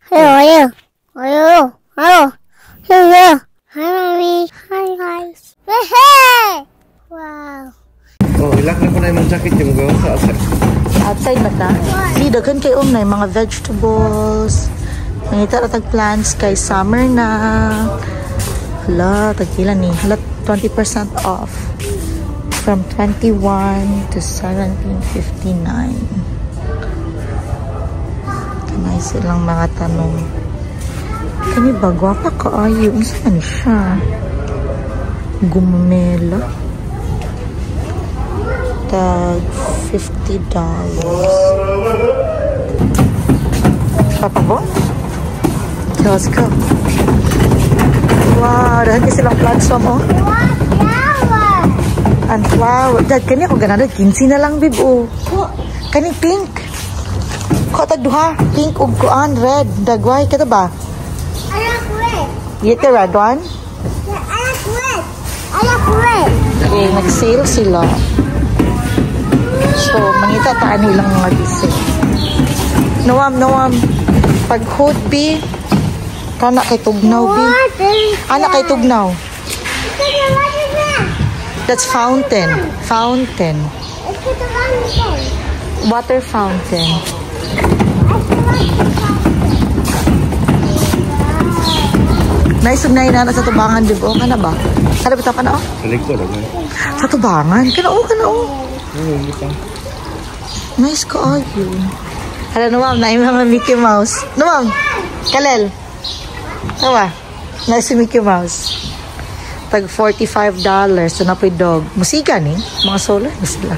Hello. Hi, mommy. Hi, guys. Hey! Wow. Oh, ilak na ko na yung jacket yung gawin sa outside. Outside ba ta? See, daghan kay na yung mga vegetables. Mangita na tag-plants kay summer na. Hala, tagkila ni. Hala, 20% off. From 21 to 17.59. Kanay silang mga tanong. Kani ba, gwapa kaayo. Isa na ni siya. Gumamela. Tag $50. Papa po? So, let's go. Wow, dahan kasi silang platform, oh. And flower. Dad, kani ako ganado. 15 na lang, bib, oh. Kani pink. Ko tagduha. Pink ug kuan, red. Dagway, kata ba? I like red. You the red one? Yeah, I like red. I like red. Okay, nag-sale sila. So, mangita taan nilang mga gising. Nawam. Pag hood, bi. Kana kay tugnaw, bi. Ana kay tugnaw. That's fountain. Fountain. Water fountain. Naisugnay na sa tubangan, di ba? Kana ba? Kada ba ka na, oh? Balik ko lang. Sa tubangan? Kana, oh. Hindi pa. Nice ka, ayun. Hala, no, ma'am. Na yung mga Mickey Mouse. No, ma'am. Kalel. Tawa. Nice si Mickey Mouse. Tag $45. So, na po'y dog. Musika ni. Mga solo. Sila.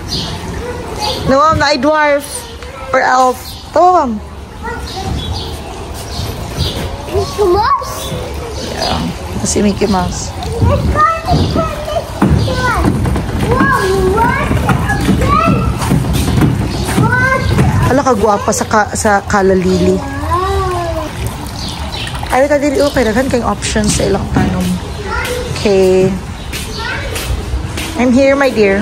No, ma'am. Na dwarf. Or elf. Tawa, ma'am. Mickey Mouse? Yeah. Si Mickey Mouse. Hala ka guwapa sa kalalili. Ay, ta dili okay daghan kay options sa ilang tanong. Okay. I'm here, my dear.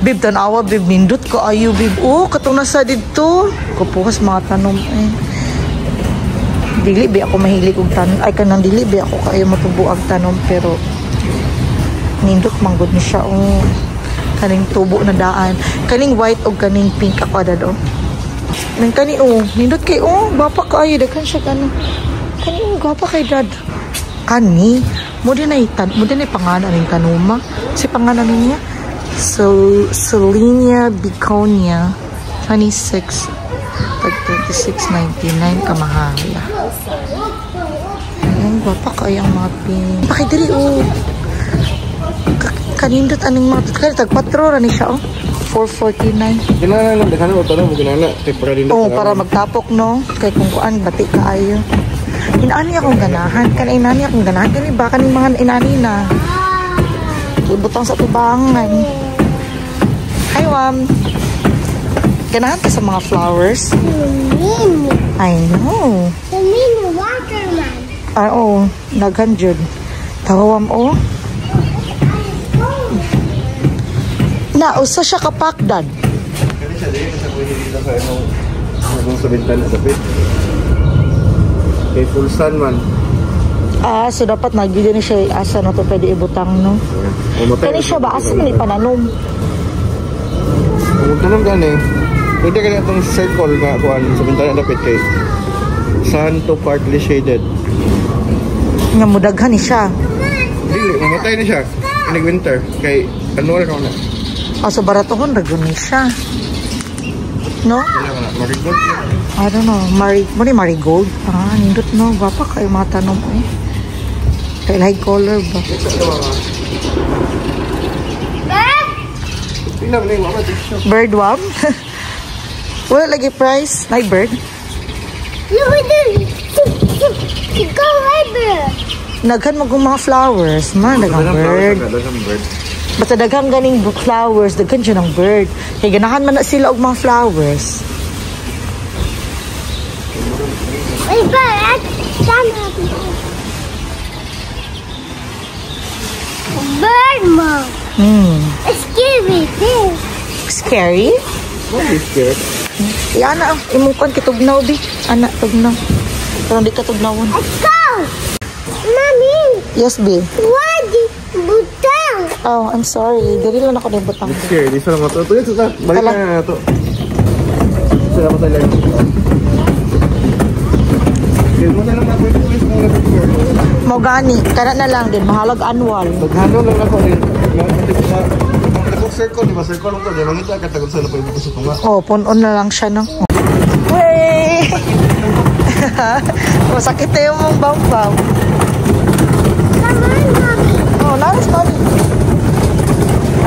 Bib, tanawa, bib, nindot ko ayo, bib. Oh, katong nasa dito. Kapukas mga tanong eh. Dili bi ako mahilig og tanong. Ay kanang dili bi ako kayo matubuag tanong pero nindot manggod ni siya oh. Kaning tubo na daan. Kaning white o kaning pink ako adad, oh. Nang kani, oh. Nindot kay, oh. Bapa ka ayo. Daghan siya kani. Kani, oh. Bapa kay dad. Kani. Mo din ay pangalan ng tanuma. Si pangalan niya. So, Selenia Biconia. 26. Tag 26.99 kamahala. Ayun, bapa ka ay ang mga pink. Pakidiri, oh. Kanindot aning mga kaya tag 4 ra ni siya, oh. 449. Ginana lang dakan mo tanong mo ginana para din. Oh, para magtapok, no. Kay kung kuan bati kaayo. Inani akong ganahan, kanay inani akong ganahan kani ba kaning mga inani na. Ibutang sa tubangan. Hi, ma'am. Ganahan ka sa mga flowers? I know. The mini waterman. Ah, oh, naghan jud. Tawam, oh. Na, usa siya kapakdan. Kani siya dili sa pwede dito sa anong sa bintana dapit. Kay full sun man. Ah, so dapat nagiging ni siya asa na to pwede ibutang, no? Kani siya ba? Asa man ipananom? Kung tanong gani, pwede ka na itong circle nga kuhan sa bintana dapit kay sun to partly shaded. Nga mudaghan ni siya. Dili, mamatay na siya. Nag-winter. Kay ano na na. Ah, so baratohon raguni siya. No? Marigold. I don't know. Marigold. Ah, nindot no. Gwapa kayo mga tanong eh. Kay light color ba? Bird wam? Wala lagi price. Night bird? Look at this. Go over. Naghan mo mga flowers. Man, dagang bird. Basta daghang ganing flowers, daghan siya ng bird. Kaya ganahan man na sila og mga flowers. Wait, but bird mom. It's scary too. Scary? What is scared? Ana, imukan kitugnaw, bi. Ana, tugnaw. Pero di ka tugnawon. Let's go! Mommy! Yes, bi. Why did butang? Oh, I'm sorry. Dili lang ako na butang. Okay, di sa mga to. Ito, balik na to. Salamat tayo lang. Okay, mo na lang ako ito. Mo gani, kana na lang din. Mahalag annual. Maghano lang ako din. Circle, di ba? Circle ko. Di ba? Ngita ka tagod sa napay buto sa tunga. Oh, punon na lang siya, no? Wey! Masakit na yung mong bam-bam. Come on, Mommy. Oh, nice, mommy.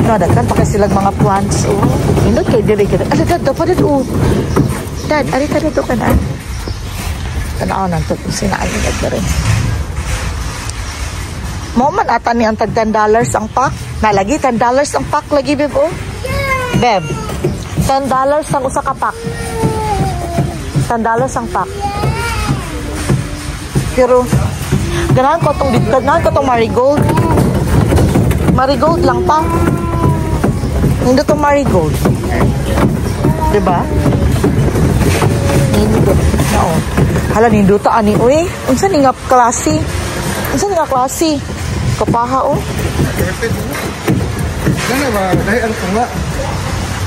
No, dagkan pa kasi silang mga plants. Oh, inod kay diri kita. Dad, dapat dad, oh. Dad, ari ka dito ka na. Tanaw nang to sinaay ni dad rin. Mo man ata ni ang tag $10 ang pack. Nalagi $10 ang pack lagi, beb, oh. Beb, $10 ang usa ka pack. $10 ang pack. Pero ganahan ko tong marigold. Marigold lang pa. Hindi to marigold. Diba? Hindi. Oo. Hala, nindo ta ani. Uy, unsa ni nga klase? Unsa ni nga klase? Kapaha, oh. Perfect. Gana ba? Dahil ang tunga.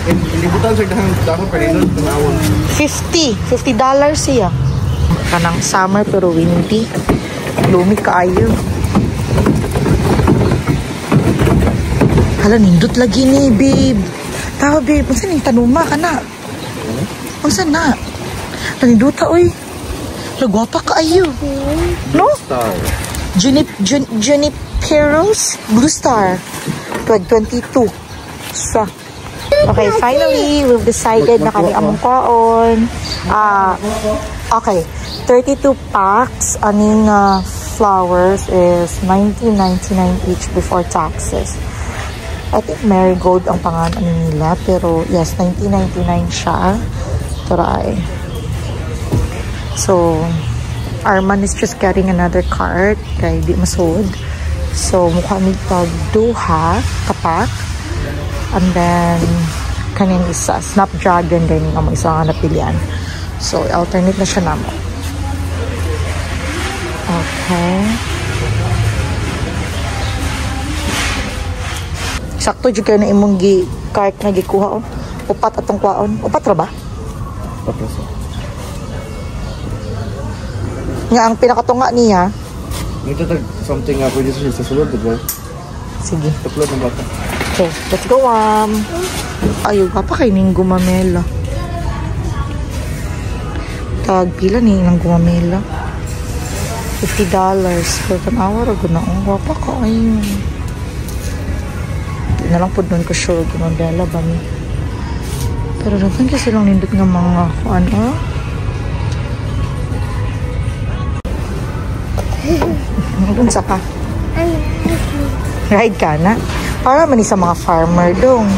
Ilibutan sa dahon pa rin nun. Tunawon. $50 siya. Kanang summer pero windy. Lumi kaayo. Hala, nindot lagi ni, babe. Tawa, babe. Unsa ning tanuma ka na? Unsa na? Naninduta, oy. Lagwapa kaayo. No? Star. Juniperos Blue Star 22 sa. Okay, finally we've decided na kami among kaon. Okay, 32 packs aning flowers is $19.99 each before taxes. I think marigold ang pangalan nila, pero yes, $19.99 siya. Try. So Arman is just getting another cart kay di masud. So mukha ni tag duha kapak. And then kanin isa Snapdragon din ang isa nga napilian. So alternate na siya namo. Okay. Sakto jud kay na imong cart na gikuha, oh. Upat atong kwaon. Upat ra ba? Patraso. Nga ang pinakatunga niya. Ito tag something nga pwede sa sulod, diba? Sige. Tuplod ng bata. Okay, let's go, Ayaw ka pa kay ning gumamela. Tag pila ni ng gumamela. $50 per tanawa ra gud na ang gwapa ka ayun. Di na lang pud nun ko sure gumamela ba ni. Pero dapat kasi lang nindot nga mga ano. Unsa ka? Ride ka na? Para man sa mga farmer dong.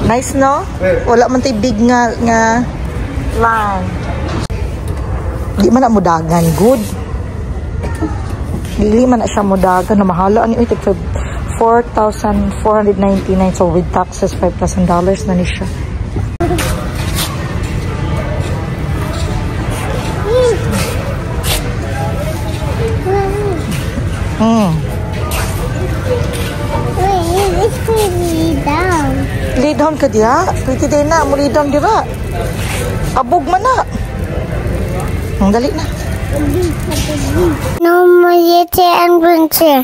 Nice, no? Wala man tayo big nga land. Di man na mudagan. Good. Dili man na siya mudagan. Na mahala. Ano ito? $4,499. So with taxes, $5,000 na ni siya. Lay down ka diya? Pwede din na. Muli down dira. Abog man na. Ang dali na. No, my and adventure.